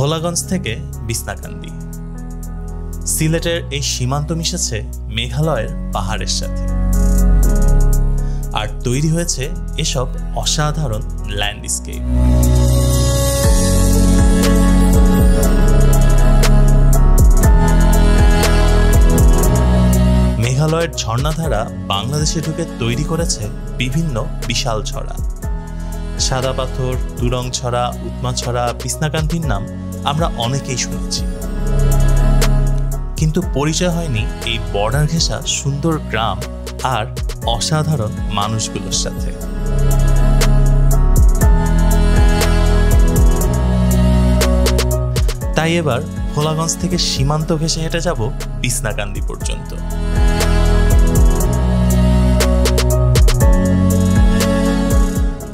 ভোলাগঞ্জ থেকে বিছনাকান্দি। সিলেটের এই সীমান্ত মিশেছে মেঘালয়ের পাহাড়ের সাথে, আর তৈরি হয়েছে এসব অসাধারণ ল্যান্ডস্কেপ। মেঘালয়ের ঝর্ণাধারা বাংলাদেশে ঢুকে তৈরি করেছে বিভিন্ন বিশাল ছড়া। সাদা পাথর, তুরং ছড়া, উৎমা ছড়া, বিছনাকান্দির নাম আমরা অনেকেই শুনেছি, কিন্তু পরিচয় হয়নি এই বর্ডার ঘেঁষা সুন্দর গ্রাম আর অসাধারণ মানুষগুলোর সাথে। তাই এবার ভোলাগঞ্জ থেকে সীমান্ত ঘেঁষে হেঁটে যাব বিছনাকান্দি পর্যন্ত।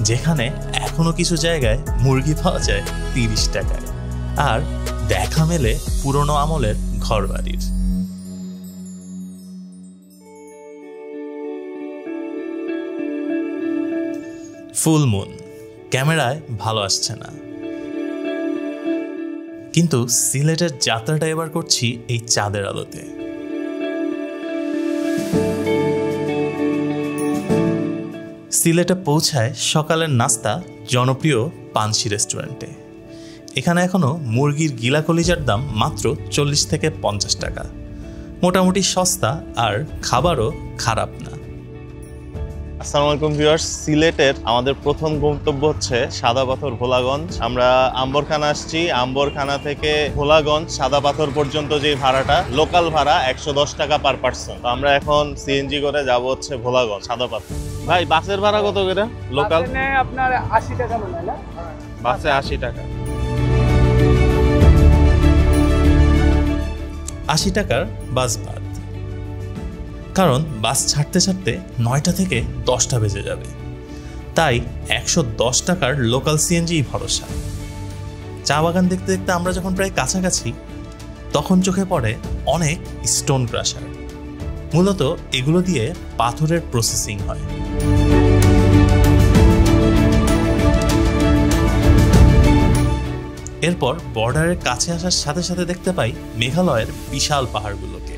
যেখানে এখনো কিছু জায়গায় মুরগি পাওয়া যায় 30 টাকায়, আর দেখা মেলে পুরনো আমলের ঘরবাড়ির। ফুল মুন ক্যামেরায় ভালো আসছে না, কিন্তু সিলেটের যাত্রাটা এবার করছি এই চাঁদের আলোতে। সিলেটে পৌঁছায় সকালের নাস্তা জনপ্রিয় পানসি রেস্টুরেন্টে। এখানে এখনো মুরগির গিলা কলিজার দাম মাত্র 40 থেকে 50 টাকা, মোটামুটি সস্তা আর খাবারও খারাপ না। আসসালামু আলাইকুম ভিউয়ার্স, সিলেটের আমাদের প্রথম গন্তব্য হচ্ছে সাদা পাথর ভোলাগঞ্জ। আমরা আম্বরখানা আসছি। আম্বরখানা থেকে ভোলাগঞ্জ সাদা পাথর পর্যন্ত যে ভাড়াটা, লোকাল ভাড়া 110 টাকা পার পার্সন। তো আমরা এখন সিএনজি করে যাব হচ্ছে ভোলাগঞ্জ সাদা পাথর। ভাই বাসের ভাড়া কত করে? লোকাল আপনার 80 টাকা মনে হয় না? বাসে 80 টাকা। 80 টাকার বাস বাদ, কারণ বাস ছাড়তে ছাড়তে 9টা থেকে 10টা বেজে যাবে। তাই 110 টাকার লোকাল সিএনজি ভরসা। চা বাগান দেখতে দেখতে আমরা যখন প্রায় কাছাকাছি, তখন চোখে পড়ে অনেক স্টোন ক্রাশার। মূলত এগুলো দিয়ে পাথরের প্রসেসিং হয়। এরপর বর্ডারের কাছে আসার সাথে সাথে দেখতে পাই মেঘালয়ের বিশাল পাহাড়গুলোকে।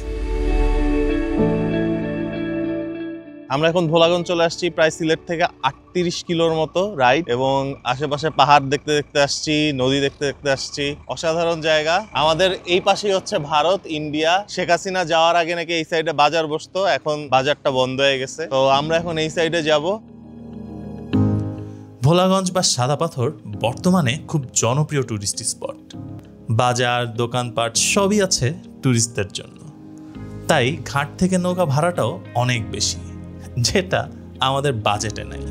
আমরা এখন ভোলাগঞ্জ চলে আসছি, প্রায় সিলেট থেকে 38 কিলোর মতো রাইড, এবং আশেপাশে পাহাড় দেখতে দেখতে আসছি, নদী দেখতে দেখতে আসছি। অসাধারণ জায়গা। আমাদের এই পাশেই হচ্ছে ভারত, ইন্ডিয়া। শেখ হাসিনা যাওয়ার আগে নাকি এই সাইডে বাজার বসতো, এখন বাজারটা বন্ধ হয়ে গেছে। তো আমরা এখন এই সাইডে যাব। ভোলাগঞ্জ বা সাদা পাথর বর্তমানে খুব জনপ্রিয় টুরিস্ট স্পট। বাজার, দোকানপাট সবই আছে টুরিস্টদের জন্য। তাই ঘাট থেকে নৌকা ভাড়াটাও অনেক বেশি, যেটা আমাদের বাজেটে নেই।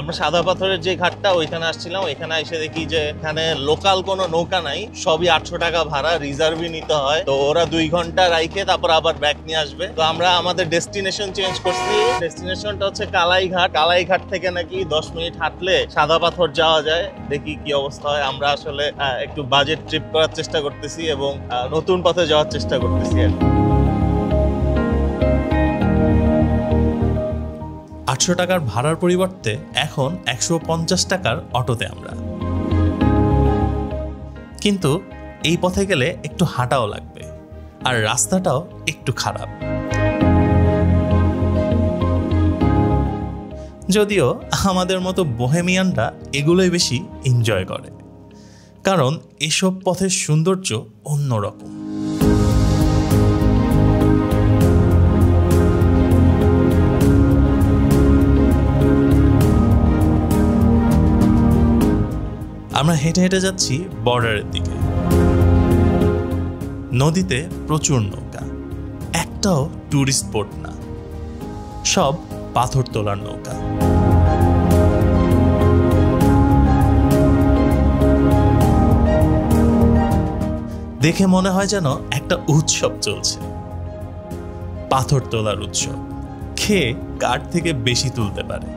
আমরা সাদা পাথরের যে ঘাটটা ওইখানে আসছিলাম, ওইখানে এসে দেখি যে এখানে লোকাল কোনো নৌকা নাই, সবই 800 টাকা ভাড়া, রিজার্ভই নিতে হয়। তো ওরা 2 ঘন্টা রাইখে তারপর আবার ব্যাক নিয়ে আসবে। তো আমরা আমাদের ডেস্টিনেশন চেঞ্জ করছি। ডেস্টিনেশনটা হচ্ছে কালাইঘাট। কালাইঘাট থেকে নাকি 10 মিনিট হাঁটলে সাদা পাথর যাওয়া যায়। দেখি কি অবস্থা হয়। আমরা আসলে একটু বাজেট ট্রিপ করার চেষ্টা করতেছি এবং নতুন পথে যাওয়ার চেষ্টা করতেছি। 800 টাকার ভাড়ার পরিবর্তে এখন 150 টাকার অটোতে আমরা। কিন্তু এই পথে গেলে একটু হাঁটাও লাগবে, আর রাস্তাটাও একটু খারাপ। যদিও আমাদের মতো বোহেমিয়ানরা এগুলোই বেশি এনজয় করে, কারণ এসব পথের সৌন্দর্য অন্যরকম। আমরা হেঁটে হেঁটে যাচ্ছি বর্ডারের দিকে। নদীতে প্রচুর নৌকা, একটাও টুরিস্ট বোট না, সব পাথর তোলার নৌকা। দেখে মনে হয় যেন একটা উৎসব চলছে, পাথর তোলার উৎসব। খেয়ে কার থেকে বেশি তুলতে পারে।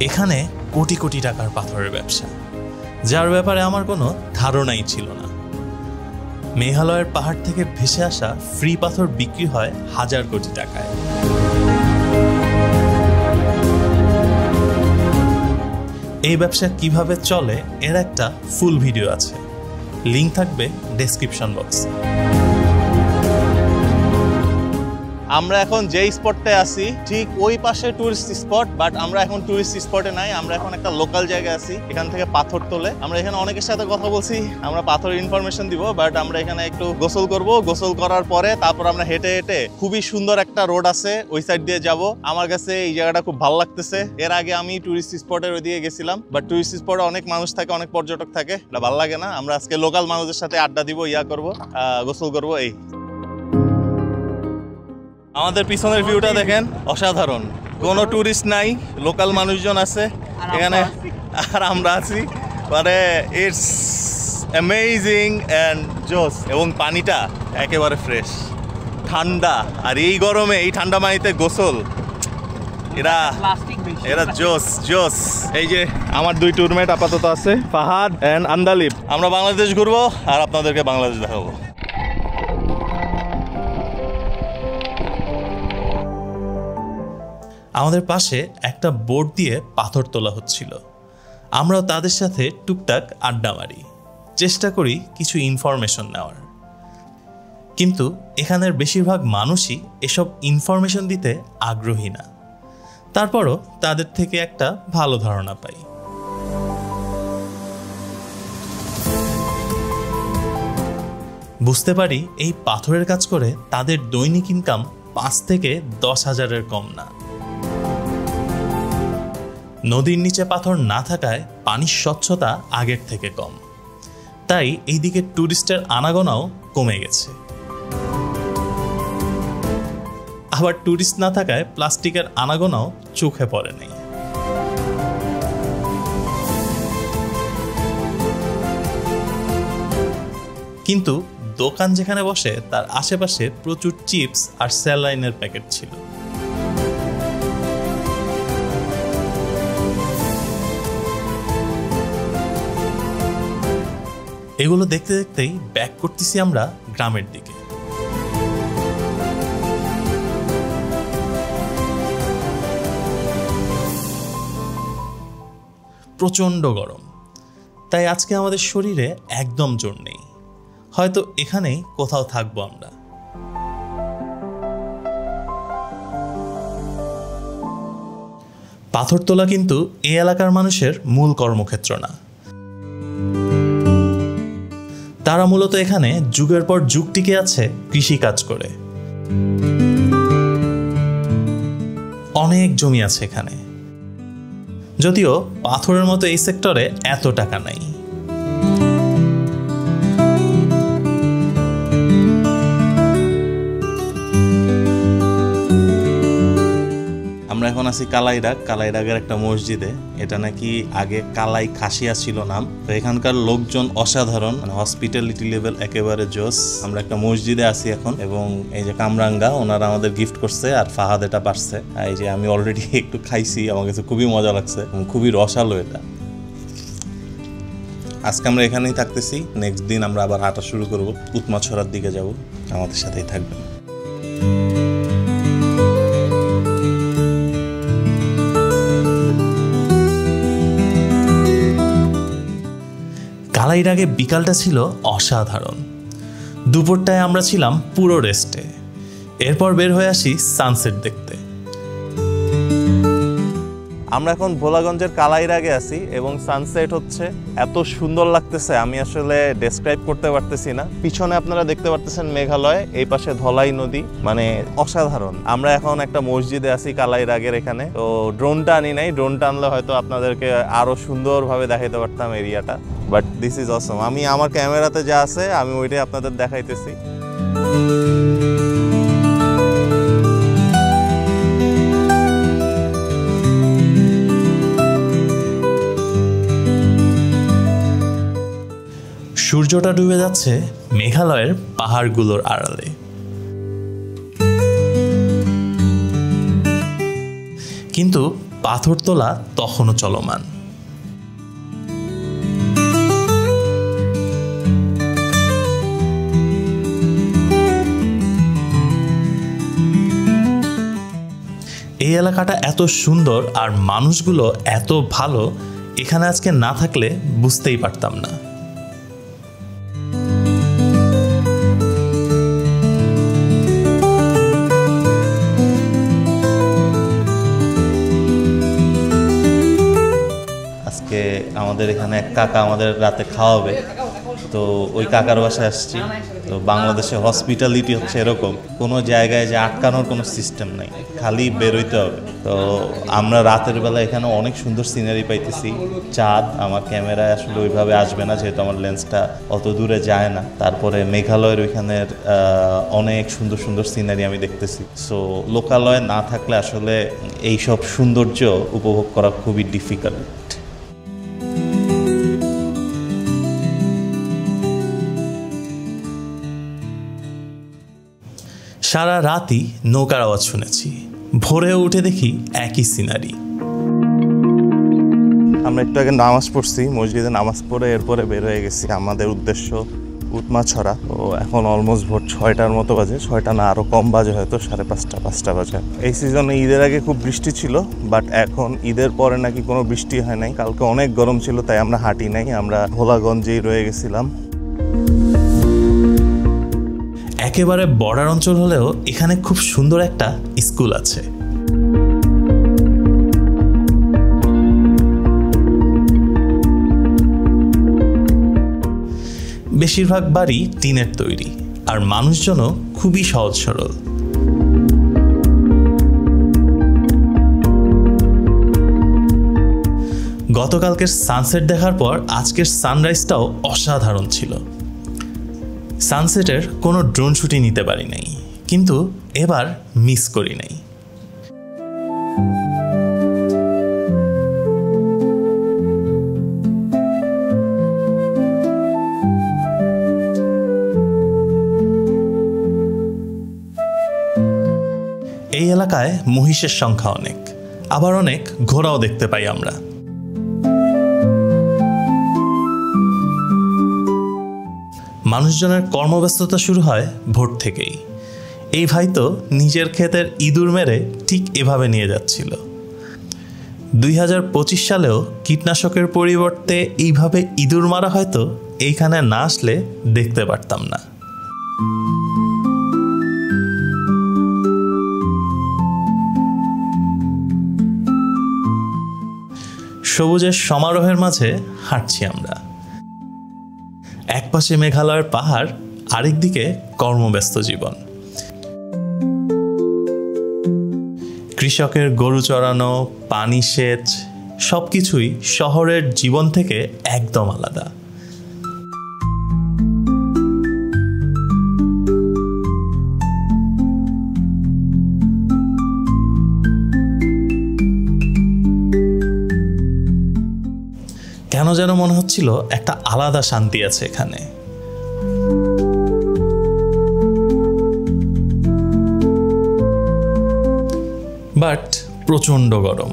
এখানে কোটি কোটি টাকার পাথরের ব্যবসা, যার ব্যাপারে আমার কোনো ধারণাই ছিল না। মেঘালয়ের পাহাড় থেকে ভেসে আসা ফ্রি পাথর বিক্রি হয় 1000 কোটি টাকায়। এই ব্যবসা কিভাবে চলে এর একটা ফুল ভিডিও আছে, লিংক থাকবে ডেসক্রিপশন বক্সে। আমরা এখন যেই স্পটটায় আছি ঠিক ওই পাশে টুরিস্ট স্পট, বাট আমরা এখন টুরিস্ট স্পটে নাই, আমরা এখন একটা লোকাল জায়গায় আছি। এখান থেকে পাথর তোলে। আমরা এখানে অনেকের সাথে কথা বলছি, আমরা পাথরের ইনফরমেশন দিব, বাট আমরা এখানে একটু গোসল করব। গোসল করার পরে তারপর আমরা হেঁটে হেঁটে খুবই সুন্দর একটা রোড আছে ওই সাইড দিয়ে যাব। আমার কাছে এই জায়গাটা খুব ভালো লাগতেছে। এর আগে আমি টুরিস্ট স্পটের ওইদিকে গেছিলাম, বাট টুরিস্ট স্পটে অনেক মানুষ থাকে, অনেক পর্যটক থাকে, এটা ভালো লাগে না। আমরা আজকে লোকাল মানুষদের সাথে আড্ডা দিব, করব, গোসল করব। এই আমাদের পিছনের ভিউটা দেখেন, অসাধারণ। কোনো টুরিস্ট নাই, লোকাল মানুষজন আছে এখানে, আর আমরা আছি। মানে ইটস অ্যামেজিং অ্যান্ড জোস। এবং পানিটা একেবারে ফ্রেশ, ঠান্ডা। আর এই গরমে এই ঠান্ডা পানিতে গোসল, এরা জোস জোস। এই যে আমার দুই ট্যুরমেট আপাতত আছে, ফাহাদ অ্যান্ড আন্দালিব। আমরা বাংলাদেশ ঘুরবো আর আপনাদেরকে বাংলাদেশ দেখাবো। আমাদের পাশে একটা বোট দিয়ে পাথর তোলা হচ্ছিল। আমরাও তাদের সাথে টুকটাক আড্ডা মারি, চেষ্টা করি কিছু ইনফরমেশন নেওয়ার। কিন্তু এখানের বেশিরভাগ মানুষই এসব ইনফরমেশন দিতে আগ্রহী না। তারপরও তাদের থেকে একটা ভালো ধারণা পাই। বুঝতে পারি এই পাথরের কাজ করে তাদের দৈনিক ইনকাম 5 থেকে 10,000-এর কম না। নদীর নিচে পাথর না থাকায় পানির স্বচ্ছতা আগের থেকে কম, তাই এইদিকে টুরিস্টের আনাগোনাও কমে গেছে। আবার টুরিস্ট না থাকায় প্লাস্টিকের আনাগোনাও চোখে পড়ে নেই। কিন্তু দোকান যেখানে বসে তার আশেপাশে প্রচুর চিপস আর স্যালাইনের প্যাকেট ছিল। এগুলো দেখতে দেখতেই ব্যাক করতেছি আমরা গ্রামের দিকে। প্রচণ্ড গরম, তাই আজকে আমাদের শরীরে একদম জোর নেই। হয়তো এখানেই কোথাও থাকবো আমরা। পাথর তোলা কিন্তু এই এলাকার মানুষের মূল কর্মক্ষেত্র না। তারা মূলত এখানে যুগের পর যুগ টিকে আছে কৃষি কাজ করে। অনেক জমি আছে এখানে, যদিও পাথরের মতো এই সেক্টরে এত টাকা নাই। আমরা এখন আছি কালাইরাগ। কালাইরাগের একটা মসজিদে, এটা নাকি আগে কালাই খাসিয়া ছিল নাম। তো এখানকার লোকজন অসাধারণ, মানে হসপিটালিটি লেভেল একেবারে জোস। আমরা একটা মসজিদে আছি এখন, এবং এই যে কামরাঙ্গা ওনারা আমাদের গিফট করছে, আর ফাহাদ এটা পারছে। এই যে আমি অলরেডি একটু খাইছি, আমার কাছে খুবই মজা লাগছে, খুবই রসালো এটা। আজকে আমরা এখানেই থাকতেছি, নেক্সট দিন আমরা আবার হাঁটা শুরু করব, উৎমাছড়ার দিকে যাব। আমাদের সাথেই থাকবেন। কালাইরাগে বিকালটা ছিল অসাধারণ। দুপুরটায় আমরা ছিলাম পুরো রেস্টে। এরপর বের হয়ে আসি সানসেট দেখতে। আমরা এখন ভোলাগঞ্জের কালাইরাগে আছি, এবং সানসেট হচ্ছে এত সুন্দর লাগতেছে, আমি আসলে ডেসক্রাইব করতে পারতেছি না। পিছনে আপনারা দেখতে পারতেছেন মেঘালয়, এই পাশে ধলাই নদী, মানে অসাধারণ। আমরা এখন একটা মসজিদে আছি কালাইরাগের এখানে। তো ড্রোনটা আনি নাই, ড্রোনটা আনলে হয়তো আপনাদেরকে আরো সুন্দরভাবে দেখাইতে পারতাম এরিয়াটা, বাট দিস ইজ অসম। আমি আমার ক্যামেরাতে যা আছে আমি ওইটাই আপনাদের দেখাইতেছি। সূর্যটা ডুবে যাচ্ছে মেঘালয়ের পাহাড়গুলোর আড়ালে। কিন্তু পাথর তোলা তখনও চলমান। এই এলাকাটা এত সুন্দর আর মানুষগুলো এত ভালো, এখানে আজকে না থাকলে বুঝতেই পারতাম না। আজকে আমাদের এখানে এক কাকা আমাদের রাতে খাওয়াবে, তো ওই কাকার বাসায় আসছি। তো বাংলাদেশে হসপিটালিটি হচ্ছে এরকম, কোনো জায়গায় যে আটকানোর কোনো সিস্টেম নাই, খালি বেরোইতে হবে। তো আমরা রাতের বেলা এখানে অনেক সুন্দর সিনারি পাইতেছি। চাঁদ আমার ক্যামেরায় আসলে ওইভাবে আসবে না, যেহেতু আমার লেন্সটা অত দূরে যায় না। তারপরে মেঘালয়ের ওইখানের অনেক সুন্দর সুন্দর সিনারি আমি দেখতেছি। সো লোকালয়ে না থাকলে আসলে এইসব সৌন্দর্য উপভোগ করা খুবই ডিফিকাল্ট। সারা রাতই নৌকার আওয়াজ শুনেছি, ভোরে উঠে দেখি একই সিনারি। আমরা একটু আগে নামাজ পড়ছি, মসজিদে নামাজ পড়ে এরপরে বের হয়ে গেছি। আমাদের উদ্দেশ্য উৎমাছড়া। তো এখন অলমোস্ট ভোর 6টার মতো বাজে, 6টা না আরও কম বাজে, হয়তো 5:30 5টা বাজে। এই সিজনে ঈদের আগে খুব বৃষ্টি ছিল, বাট এখন ঈদের পরে নাকি কোনো বৃষ্টি হয় নাই। কালকে অনেক গরম ছিল, তাই আমরা হাঁটি নাই, আমরা ভোলাগঞ্জেই রয়ে গেছিলাম। একেবারে বর্ডার অঞ্চল হলেও এখানে খুব সুন্দর একটা স্কুল আছে। বেশিরভাগ বাড়ি টিনের তৈরি, আর মানুষজনও খুবই সহজ সরল। গতকালকের সানসেট দেখার পর আজকের সানরাইজটাও অসাধারণ ছিল। সানসেটের কোনো ড্রোন শুটই নিতে পারি নাই, কিন্তু এবার মিস করি নাই। এই এলাকায় মহিষের সংখ্যা অনেক, আবার অনেক ঘোড়াও দেখতে পাই আমরা। মানুষজনের কর্মব্যস্ততা শুরু হয় ভোর থেকেই। এই ভাই তো নিজের ক্ষেতের ইঁদুর মেরে ঠিক এভাবে নিয়ে যাচ্ছিল। 2025 সালেও কীটনাশকের পরিবর্তে এইভাবে ইঁদুর মারা হয়তো এইখানে না আসলে দেখতে পারতাম না। সবুজের সমারোহের মাঝে হাঁটছি আমরা। একপাশে মেঘালয়ের পাহাড়, আরেকদিকে কর্মব্যস্ত জীবন। কৃষকের গরু চড়ানো, পানি সেচ, সবকিছুই শহরের জীবন থেকে একদম আলাদা। কেন যেন মনে হচ্ছিল একটা আলাদা শান্তি আছে এখানে। বাট প্রচণ্ড গরম।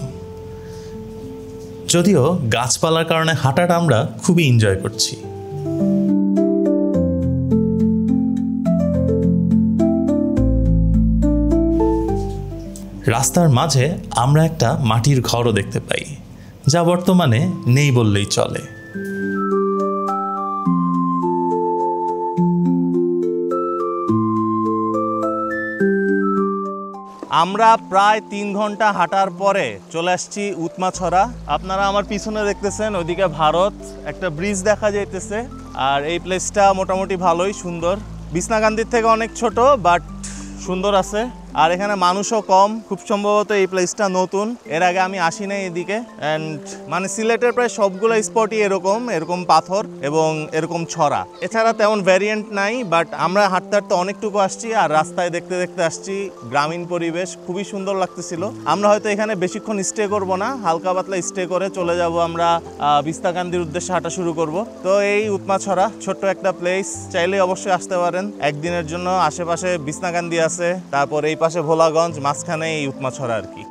যদিও গাছপালার কারণে হাঁটাটা আমরা খুবই এনজয় করছি। রাস্তার মাঝে আমরা একটা মাটির ঘরও দেখতে পাই, যা বর্তমানে নেই বললেই চলে। আমরা প্রায় 3 ঘন্টা হাঁটার পরে চলে আসছি উৎমাছড়া। আপনারা আমার পিছনে দেখতেছেন, ওইদিকে ভারত, একটা ব্রিজ দেখা যাইতেছে। আর এই প্লেসটা মোটামুটি ভালোই সুন্দর, বিছনাকান্দির থেকে অনেক ছোট, বাট সুন্দর আছে। আর এখানে মানুষও কম, খুব সম্ভবত এই প্লেসটা নতুন, এর আগে আমি আসি নাই এদিকে। অ্যান্ড মানে সিলেটের প্রায় সবগুলো স্পটই এরকম পাথর এবং এরকম ছড়া, এছাড়া তেমন ভ্যারিয়েন্ট নাই। বাট আমরা হাঁটতে হাঁটতে অনেকটুকু আসছি, আর রাস্তায় দেখতে দেখতে আসছি। গ্রামীণ পরিবেশ খুবই সুন্দর লাগতেছিল। আমরা হয়তো এখানে বেশিক্ষণ স্টে করব না, হালকা পাতলা স্টে করে চলে যাব আমরা বিস্তাকান্দির উদ্দেশ্যে হাঁটা শুরু করব। তো এই উৎমাছড়া ছোট্ট একটা প্লেস, চাইলে অবশ্যই আসতে পারেন একদিনের জন্য। আশেপাশে বিস্তাকান্দি আছে, তারপর এই পাশে ভোলাগঞ্জ, মাঝখানে এই উৎমাছড়া আর কি।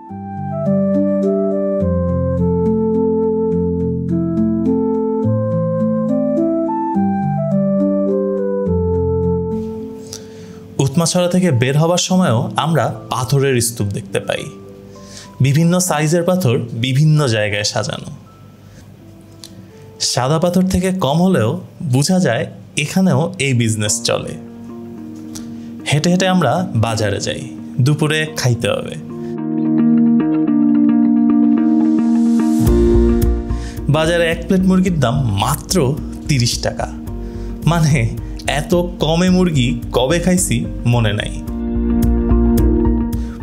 উৎমাছড়া থেকে বের হবার সময়ও আমরা পাথরের স্তূপ দেখতে পাই। বিভিন্ন সাইজের পাথর বিভিন্ন জায়গায় সাজানো। সাদা পাথর থেকে কম হলেও বোঝা যায় এখানেও এই বিজনেস চলে। হেঁটে হেঁটে আমরা বাজারে যাই, দুপুরে খাইতে হবে। বাজারে 1 প্লেট মুরগির দাম মাত্র 30 টাকা। মানে এত কমে মুরগি কবে খাইছি মনে নাই।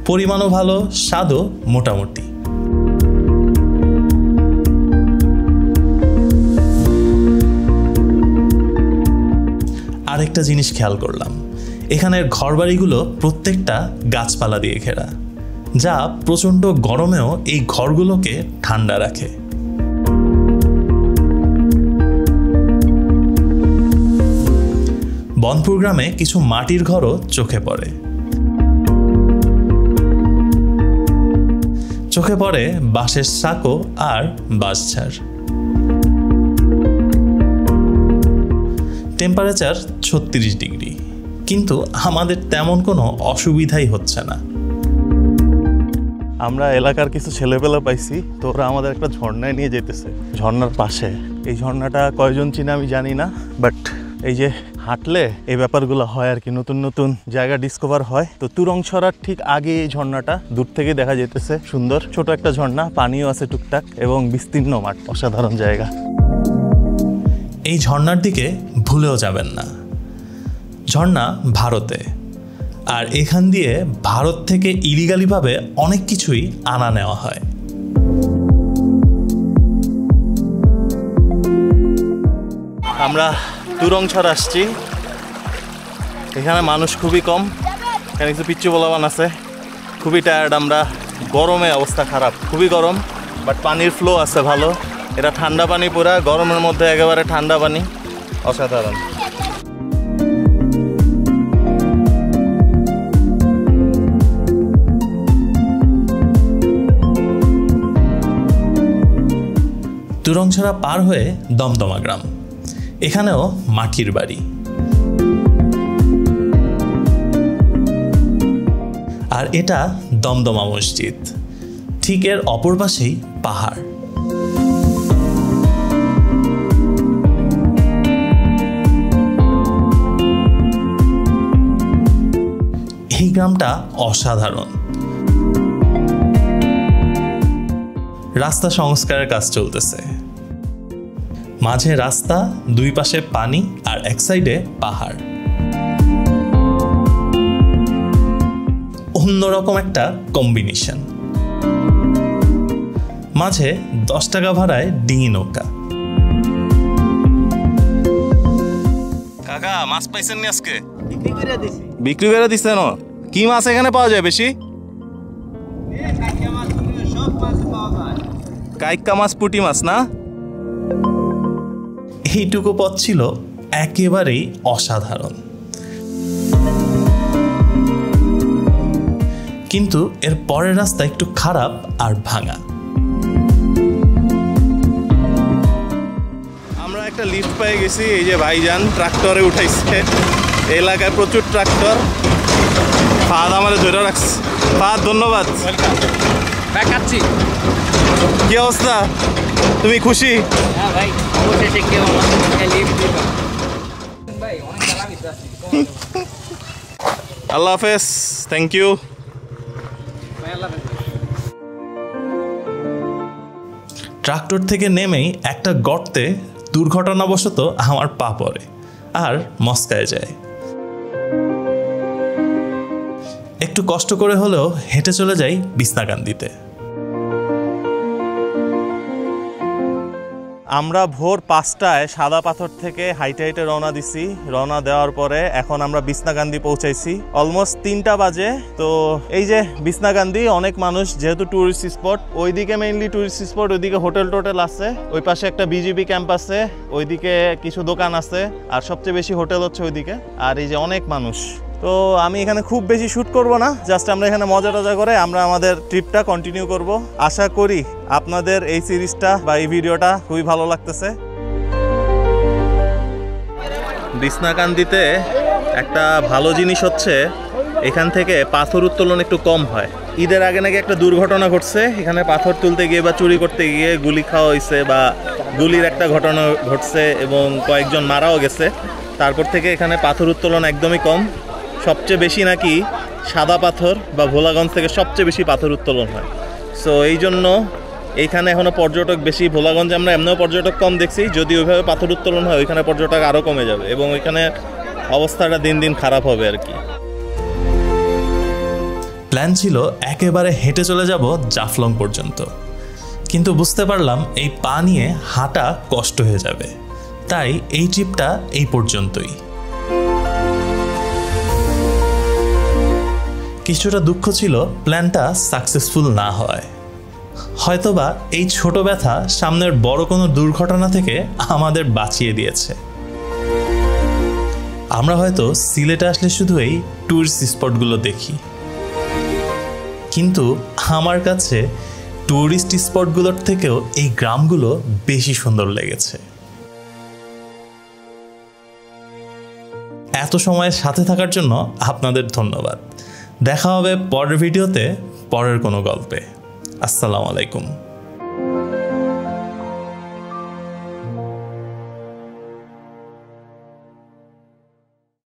পরিমাণও ভালো, স্বাদও মোটামুটি। আরেকটা জিনিস খেয়াল করলাম, এখানের ঘরবাড়িগুলো প্রত্যেকটা গাছপালা দিয়ে ঘেরা, যা প্রচণ্ড গরমেও এই ঘরগুলোকে ঠান্ডা রাখে। বনপুর গ্রামে কিছু মাটির ঘরও চোখে পড়ে। চোখে পড়ে বাঁশের সাঁকো আর বাঁশঝাড়। টেম্পারেচার 36 ডিগ্রি, কিন্তু আমাদের তেমন কোনো অসুবিধাই হচ্ছে না। আমরা এলাকার কিছু ছেলেপেলা পাইছি, তো ওরা আমাদের একটা ঝর্ণায় নিয়ে যেতেছে, ঝর্ণার পাশে। এই ঝর্ণাটা কয়জন চিনে আমি জানি না, বাট এই যে হাঁটলে এই ব্যাপারগুলো হয় আর কি, নতুন নতুন জায়গা ডিসকভার হয়। তো তুরংছড়ার ঠিক আগে এই ঝর্ণাটা দূর থেকে দেখা যেতেছে, সুন্দর ছোট একটা ঝর্ণা, পানিও আছে টুকটাক এবং বিস্তীর্ণ মাঠ, অসাধারণ জায়গা। এই ঝর্ণার দিকে ভুলেও যাবেন না। ঝর্ণা ভারতে, আর এখান দিয়ে ভারত থেকে ইলিগালিভাবে অনেক কিছুই আনা নেওয়া হয়। আমরা তুরংছড়া আসছি, এখানে মানুষ খুবই কম, এখানে কিছু পিচ্চু বলাবান আছে। খুবই টায়ার্ড আমরা, গরমে অবস্থা খারাপ, খুবই গরম, বাট পানির ফ্লো আছে ভালো। এটা ঠান্ডা পানি, পুরা গরমের মধ্যে একেবারে ঠান্ডা পানি, অসাধারণ। তুরংছড়া পার হয়ে দমদমা গ্রাম, এখানেও মাটির বাড়ি। আর এটা দমদমা মসজিদ, ঠিক এর অপর পাশেই পাহাড়। এই গ্রামটা অসাধারণ। রাস্তা সংস্কারের কাজ চলতেছে, মাঝে রাস্তা, দুই পাশে পানি আর এক সাইডে পাহাড়। অন্যরকম একটা কম্বিনেশন। মাঝে 10 টাকা ভাড়ায় ডিঙি নৌকা। কাকা মাছ পাইছেন নি আজকে? বিক্রি করে দিচ্ছে না? কি মাছ এখানে পাওয়া যায় বেশি? কাইক্কা মাছ, পুঁটি মাছ না? এইটুকু পথ ছিল একেবারেই অসাধারণ, কিন্তু এর পরের রাস্তা একটু খারাপ আর ভাঙা। আমরা একটা লিফট পেয়ে গেছি, এই যে ভাইজান ট্রাক্টরে উঠাইছে। এলাকায় প্রচুর ট্রাক্টর। ফাদ আমাদের ধরে রাখছে। ফাদ ধন্যবাদ। কি অবস্থা, তুমি খুশি? আল্লাহ হাফেজ, থ্যাংক ইউ। ট্রাক্টর থেকে নেমেই একটা গর্তে দুর্ঘটনাবশত আমার পা পড়ে আর মস্কায় যায়। একটু কষ্ট করে হলেও হেঁটে চলে যাই বিছনাকান্দিতে। আমরা ভোর 5টায় সাদা পাথর থেকে হাইটে হাইটে রওনা দিছি। রওনা দেওয়ার পরে এখন আমরা বিছনাকান্দি পৌঁছাইছি, অলমোস্ট 3টা বাজে। তো এই যে বিছনাকান্দি, অনেক মানুষ, যেহেতু টুরিস্ট স্পট, ওইদিকে মেইনলি টুরিস্ট স্পট, ওইদিকে হোটেল টোটেল আছে, ওই পাশে একটা বিজিবি ক্যাম্প আছে, ওইদিকে কিছু দোকান আছে, আর সবচেয়ে বেশি হোটেল হচ্ছে ওইদিকে। আর এই যে অনেক মানুষ। তো আমি এখানে খুব বেশি শ্যুট করব না, জাস্ট আমরা এখানে মজা টজা করে আমরা আমাদের ট্রিপটা কন্টিনিউ করব। আশা করি আপনাদের এই সিরিজটা বা এই ভিডিওটা খুবই ভালো লাগতেছে। বিছনাকান্দিতে একটা ভালো জিনিস হচ্ছে, এখান থেকে পাথর উত্তোলন একটু কম হয়। ঈদের আগে নাকি একটা দুর্ঘটনা ঘটছে, এখানে পাথর তুলতে গিয়ে বা চুরি করতে গিয়ে গুলি খাওয়া হয়েছে বা গুলির একটা ঘটনা ঘটছে এবং কয়েকজন মারাও গেছে। তারপর থেকে এখানে পাথর উত্তোলন একদমই কম। সবচেয়ে বেশি নাকি সাদা পাথর বা ভোলাগঞ্জ থেকে সবচেয়ে বেশি পাথর উত্তোলন হয়। সো এই জন্য এইখানে এখনও পর্যটক বেশি। ভোলাগঞ্জে আমরা এমনিও পর্যটক কম দেখছি, যদি ওইভাবে পাথর উত্তোলন হয় ওইখানে পর্যটক আরও কমে যাবে এবং ওইখানে অবস্থাটা দিন দিন খারাপ হবে আর কি। প্ল্যান ছিল একেবারে হেঁটে চলে যাব জাফলং পর্যন্ত, কিন্তু বুঝতে পারলাম এই পা নিয়ে হাঁটা কষ্ট হয়ে যাবে, তাই এই ট্রিপটা এই পর্যন্তই। কিছুটা দুঃখ ছিল প্ল্যানটা সাকসেসফুল না হয়। হয়তোবা এই ছোট ব্যথা সামনের বড় কোনো দুর্ঘটনা থেকে আমাদের বাঁচিয়ে দিয়েছে। আমরা হয়তো সিলেটে আসলে শুধু এই ট্যুরিস্ট স্পটগুলো দেখি, কিন্তু আমার কাছে ট্যুরিস্ট স্পটগুলোর থেকেও এই গ্রামগুলো বেশি সুন্দর লেগেছে। এত সময়ের সাথে থাকার জন্য আপনাদের ধন্যবাদ। দেখা হবে পরের ভিডিওতে পরের কোনো গল্পে। আসসালামু আলাইকুম।